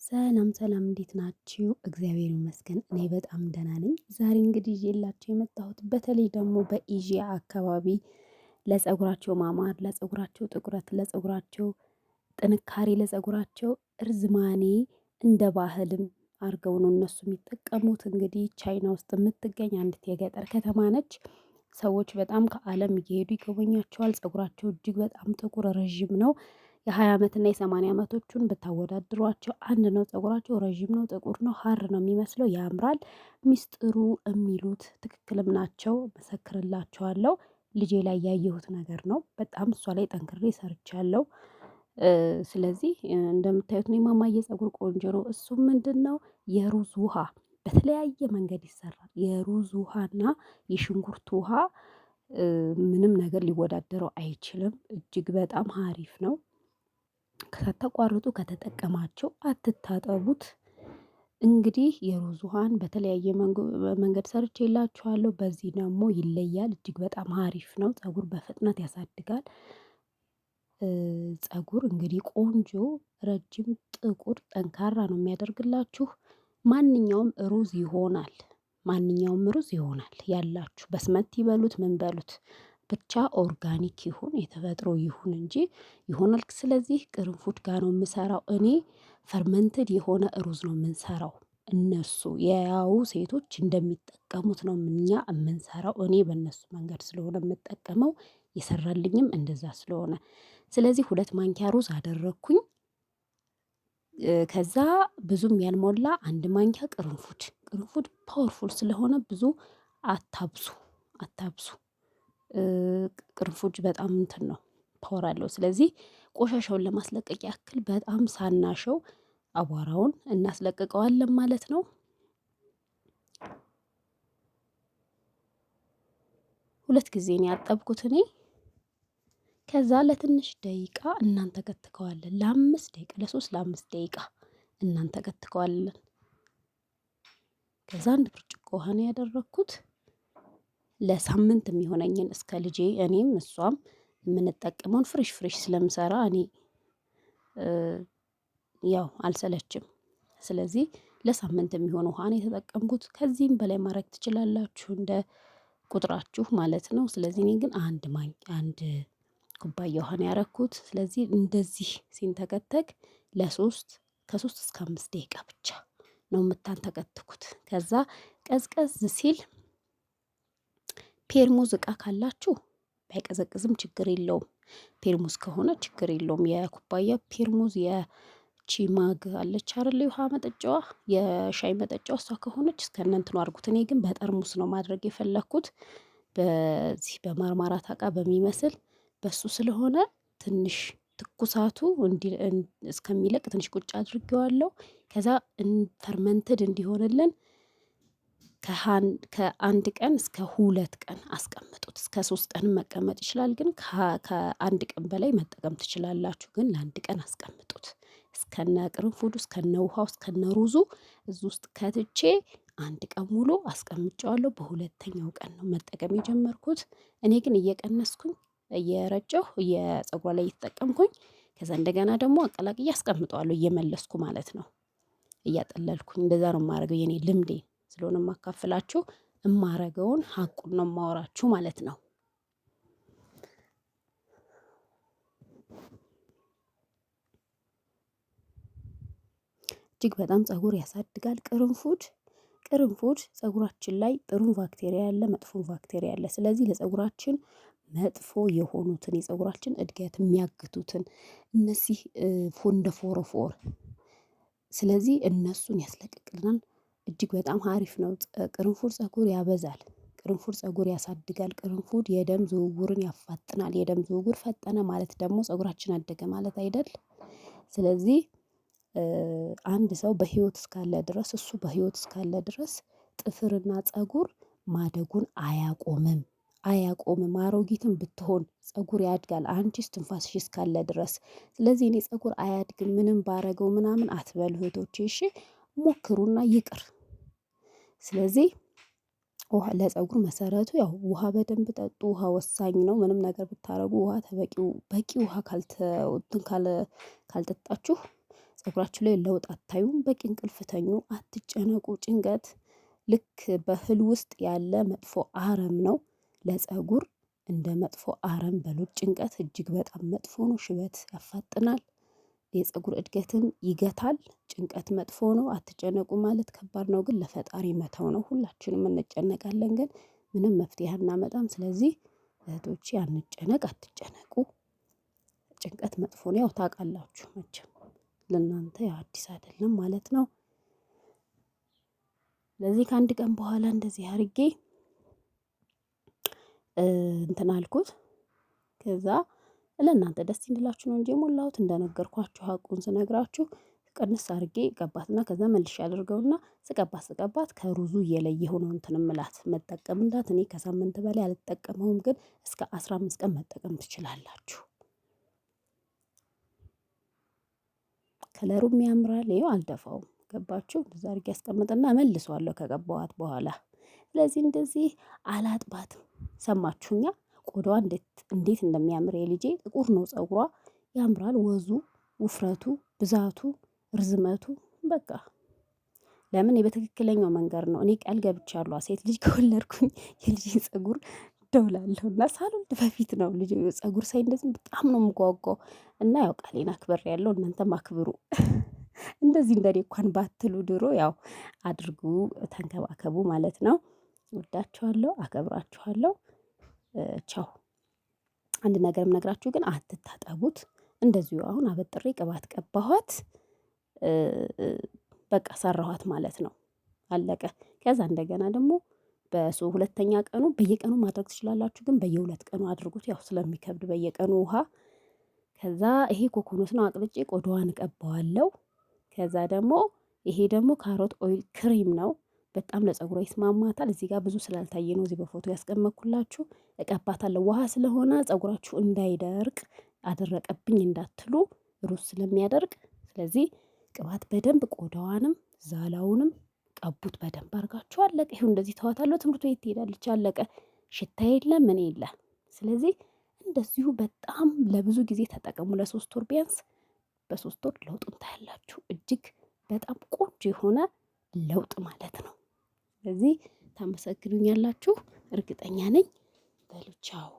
ሰላም ሰላም እንዴት ናችሁ? እግዚአብሔር ይመስገን እኔ በጣም ደህና ነኝ። ዛሬ እንግዲህ ይዤላችሁ የመጣሁት በተለይ ደግሞ በኤዥያ አካባቢ ለፀጉራቸው ማማር፣ ለፀጉራቸው ጥቁረት፣ ለፀጉራቸው ጥንካሬ፣ ለፀጉራቸው እርዝማኔ እንደ ባህልም አድርገው ነው እነሱ የሚጠቀሙት። እንግዲህ ቻይና ውስጥ የምትገኝ አንዲት የገጠር ከተማ ነች። ሰዎች በጣም ከዓለም እየሄዱ ይጎበኛቸዋል። ፀጉራቸው እጅግ በጣም ጥቁር ረዥም ነው። የ20 ዓመትና የ80 ዓመቶቹን ብታወዳድሯቸው አንድ ነው። ፀጉራቸው ረዥም ነው፣ ጥቁር ነው፣ ሀር ነው የሚመስለው፣ ያምራል። ሚስጥሩ የሚሉት ትክክልም ናቸው፣ መሰክርላቸዋለሁ። ልጄ ላይ ያየሁት ነገር ነው። በጣም እሷ ላይ ጠንክሬ ሰርቻለሁ። ስለዚህ እንደምታዩት ነው የማማዬ ፀጉር ቆንጆ ነው። እሱም ምንድን ነው የሩዝ ውሃ በተለያየ መንገድ ይሰራል። የሩዝ ውሃና የሽንኩርት ውሃ ምንም ነገር ሊወዳደረው አይችልም። እጅግ በጣም ሀሪፍ ነው። ሳታቋርጡ ከተጠቀማቸው አትታጠቡት። እንግዲህ የሩዝ ውሃን በተለያየ መንገድ ሰርቼላችኋለሁ። በዚህ ደግሞ ይለያል። እጅግ በጣም ሀሪፍ ነው። ፀጉር በፍጥነት ያሳድጋል። ፀጉር እንግዲህ ቆንጆ ረጅም ጥቁር ጠንካራ ነው የሚያደርግላችሁ። ማንኛውም ሩዝ ይሆናል። ማንኛውም ሩዝ ይሆናል ያላችሁ በስመት ይበሉት ምን በሉት ብቻ ኦርጋኒክ ይሁን የተፈጥሮ ይሁን እንጂ ይሆናል። ስለዚህ ቅርንፉድ ጋር ነው የምሰራው እኔ። ፈርመንትድ የሆነ ሩዝ ነው የምንሰራው። እነሱ የያው ሴቶች እንደሚጠቀሙት ነው እኛ የምንሰራው። እኔ በእነሱ መንገድ ስለሆነ የምጠቀመው የሰራልኝም እንደዛ ስለሆነ ስለዚህ 2 ማንኪያ ሩዝ አደረኩኝ። ከዛ ብዙም ያልሞላ 1 ማንኪያ ቅርንፉድ ፓወርፉል ስለሆነ ብዙ አታብዙ አታብዙ። ቅርንፉድ በጣም እንትን ነው ፓወር አለው። ስለዚህ ቆሻሻውን ለማስለቀቅ ያክል በጣም ሳናሸው አቧራውን እናስለቅቀዋለን ማለት ነው። 2 ጊዜ ነው ያጠብኩት እኔ። ከዛ ለትንሽ ደቂቃ እናንተከትከዋለን። ለ5 ደቂቃ ለ3 ለ5 ደቂቃ እናንተከትከዋለን። ከዛ 1 ብርጭቆ ውሃ ነው ያደረኩት። ለሳምንት የሚሆነኝን እስከ ልጄ እኔም እሷም የምንጠቀመውን ፍሬሽ ስለምሰራ እኔ ያው አልሰለችም። ስለዚህ ለሳምንት የሚሆን ውሃ ነው የተጠቀምኩት። ከዚህም በላይ ማድረግ ትችላላችሁ እንደ ቁጥራችሁ ማለት ነው። ስለዚህ እኔ ግን 1 ኩባያ ውሃ ነው ያረኩት። ስለዚህ እንደዚህ ሲንተከተክ ከ3 እስከ 5 ደቂቃ ብቻ ነው የምታንተከትኩት። ከዛ ቀዝቀዝ ሲል ፔርሙዝ እቃ ካላችሁ ባይቀዘቅዝም ችግር የለውም። ፔርሙዝ ከሆነ ችግር የለውም። የኩባያ ፔርሙዝ የቺ ማግ አለች አይደል? የውሃ መጠጫዋ የሻይ መጠጫዋ እሷ ከሆነች እስከነ እንትኑ አድርጉት። እኔ ግን በጠርሙስ ነው ማድረግ የፈለኩት። በዚህ በማርማራታ እቃ በሚመስል በሱ ስለሆነ ትንሽ ትኩሳቱ እስከሚለቅ ትንሽ ቁጭ አድርጌዋለሁ። ከዛ ፈርመንትድ እንዲሆንልን ከ1 ቀን እስከ 2 ቀን አስቀምጡት። እስከ 3 ቀን መቀመጥ ይችላል። ግን ከ1 ቀን በላይ መጠቀም ትችላላችሁ። ግን ለ1 ቀን አስቀምጡት። እስከነ ቅርንፉዱ እስከነ ውሃው እስከነ ሩዙ እዚህ ውስጥ ከትቼ 1 ቀን ሙሉ አስቀምጬዋለሁ። በሁለተኛው ቀን ነው መጠቀም የጀመርኩት። እኔ ግን እየቀነስኩኝ እየረጨሁ የፀጉሯ ላይ እየተጠቀምኩኝ ከዛ እንደገና ደግሞ አቀላቅዬ አስቀምጠዋለሁ እየመለስኩ ማለት ነው። እያጠለልኩኝ እንደዛ ነው የማደርገው። የኔ ልምዴ ስለሆነ የማካፍላችሁ የማረገውን ሀቁን ነው የማወራችሁ ማለት ነው። እጅግ በጣም ፀጉር ያሳድጋል። ቅርንፉድ ፀጉራችን ላይ ጥሩ ባክቴሪያ ያለ መጥፎ ባክቴሪያ ያለ። ስለዚህ ለፀጉራችን መጥፎ የሆኑትን የፀጉራችን እድገት የሚያግቱትን እነዚህ እንደ ፎረፎር ስለዚህ እነሱን ያስለቅቅልናል። እጅግ በጣም ሀሪፍ ነው። ቅርንፉድ ፀጉር ያበዛል። ቅርንፉድ ፀጉር ያሳድጋል። ቅርንፉድ የደም ዝውውርን ያፋጥናል። የደም ዝውውር ፈጠነ ማለት ደግሞ ፀጉራችን አደገ ማለት አይደል? ስለዚህ አንድ ሰው በህይወት እስካለ ድረስ እሱ በህይወት እስካለ ድረስ ጥፍርና ፀጉር ማደጉን አያቆምም። አሮጊትም ብትሆን ፀጉር ያድጋል። አንቺስ ትንፋስሽ እስካለ ድረስ። ስለዚህ እኔ ፀጉር አያድግም ምንም ባረገው ምናምን አትበሉ እህቶቼ እሺ። ሞክሩና ይቅር። ስለዚህ ለፀጉር መሰረቱ ያው ውሃ በደንብ ጠጡ። ውሃ ወሳኝ ነው። ምንም ነገር ብታረጉ ውሃ በቂ ውሃ ካልጠጣችሁ ፀጉራችሁ ላይ ለውጥ አታዩም፣ በቂ እንቅልፍ ተኙ፣ አትጨነቁ። ጭንቀት ልክ በእህል ውስጥ ያለ መጥፎ አረም ነው ለፀጉር፣ እንደ መጥፎ አረም በሉት። ጭንቀት እጅግ በጣም መጥፎ ነው። ሽበት ያፋጥናል፣ የፀጉር እድገትን ይገታል። ጭንቀት መጥፎ ነው። አትጨነቁ ማለት ከባድ ነው፣ ግን ለፈጣሪ መተው ነው። ሁላችንም እንጨነቃለን፣ ግን ምንም መፍትሄ አናመጣም። ስለዚህ እህቶቼ አንጨነቅ፣ አትጨነቁ። ጭንቀት መጥፎ ነው። ያው ታውቃላችሁ መቼም ለእናንተ ያው አዲስ አይደለም ማለት ነው። ለዚህ ከአንድ ቀን በኋላ እንደዚህ አድርጌ እንትን አልኩት። ከዛ ለእናንተ ደስ እንዲላችሁ ነው እንጂ የሞላሁት እንደነገርኳችሁ ሀቁን ስነግራችሁ ቅንስ አድርጌ ቀባትና ከዛ መልሼ አድርገውና ስቀባት ከሩዙ እየለየሁ ነው እንትን እምላት መጠቀምላት። እኔ ከሳምንት በላይ አልጠቀመውም፣ ግን እስከ 15 ቀን መጠቀም ትችላላችሁ። ከለሩም ያምራል። ይኸው አልደፋውም። ገባችሁ? እንደዛ አድርጌ አስቀምጥና እመልሰዋለሁ ከቀባኋት በኋላ። ስለዚህ እንደዚህ አላጥባትም። ሰማችሁኛ? ቆዳዋ እንዴት እንደሚያምር የልጄ ጥቁር ነው ፀጉሯ፣ ያምራል። ወዙ፣ ውፍረቱ፣ ብዛቱ፣ ርዝመቱ በቃ ለምን በትክክለኛው መንገድ ነው። እኔ ቃል ገብቻለሁ ሴት ልጅ ከወለድኩኝ የልጄን ፀጉር ደውላለሁ እና ሳልወልድ በፊት ነው ልጅ ፀጉር ሳይ እንደዚህ በጣም ነው የምጓጓው። እና ያው ቃሌን አክብሬያለሁ፣ እናንተም አክብሩ። እንደዚህ እንደኔ እንኳን ባትሉ ድሮ ያው አድርጉ፣ ተንከባከቡ ማለት ነው። ወዳችኋለሁ፣ አከብራችኋለሁ። ቻው። አንድ ነገር የምነግራችሁ ግን አትታጠቡት። እንደዚሁ አሁን አበጥሬ ቅባት ቀባኋት፣ በቃ ሰራኋት ማለት ነው። አለቀ። ከዛ እንደገና ደግሞ ሁለተኛ ቀኑ በየቀኑ ማድረግ ትችላላችሁ፣ ግን በየ2 ቀኑ አድርጉት። ያው ስለሚከብድ በየቀኑ ውሃ። ከዛ ይሄ ኮኮኖት ነው፣ አቅልጬ ቆዳዋን እቀባዋለሁ። ከዛ ደግሞ ይሄ ደግሞ ካሮት ኦይል ክሬም ነው። በጣም ለፀጉሯ ይስማማታል። እዚህ ጋር ብዙ ስላልታየ ነው እዚህ በፎቶ ያስቀመጥኩላችሁ። እቀባታለሁ። ውሃ ስለሆነ ፀጉራችሁ እንዳይደርቅ አደረቀብኝ እንዳትሉ፣ ሩዝ ስለሚያደርቅ። ስለዚህ ቅባት በደንብ ቆዳዋንም ዛላውንም ቀቡት በደንብ አድርጋችሁ። አለቀ። ይሁን እንደዚህ ተዋታለሁ። ትምህርት ቤት ትሄዳለች። አለቀ። ሽታ የለ ምን የለ። ስለዚህ እንደዚሁ በጣም ለብዙ ጊዜ ተጠቀሙ። ለ3 ወር ቢያንስ፣ በ3 ወር ለውጡን ታያላችሁ። እጅግ በጣም ቆንጆ የሆነ ለውጥ ማለት ነው። ስለዚህ ታመሰግኑኛላችሁ እርግጠኛ ነኝ። በሉ ቻው።